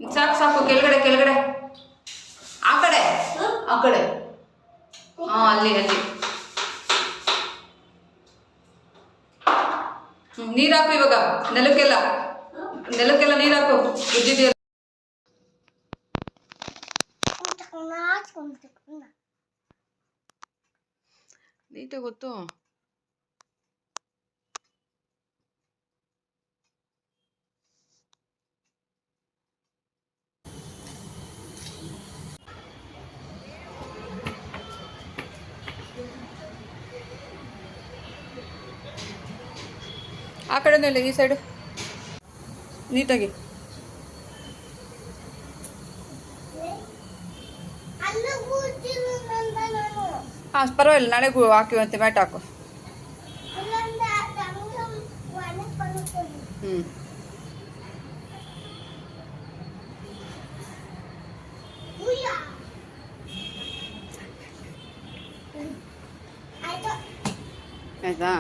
ಸಾಕು ಸಾಕು, ಕೆಳಗಡೆ ಕೆಳಗಡೆ, ಆ ಕಡೆ ಆ ಕಡೆ. ಹಾಂ, ಅಲ್ಲಿ ಅಲ್ಲಿ. ನೀರು ಹಾಕು ಇವಾಗ, ನೆಲಕ್ಕೆಲ್ಲ ನೆಲಕ್ಕೆಲ್ಲ ನೀರು ಹಾಕು. ಉಜ್ಜಿದೆಯಲ್ಲ. ನೀಟಾಗಿ ಗೊತ್ತು. ಆ ಕಡೆನೂ ಇಲ್ಲ, ಈ ಸೈಡು ನೀಟಾಗಿ. ಹಾಂ, ಪರವಾಗಿಲ್ಲ, ನಾಳೆಗೂ ಹಾಕಿವಂತೆ ಮ್ಯಾಟ್ ಹಾಕು. ಹ್ಞೂ. ಆಯ್ತಾ?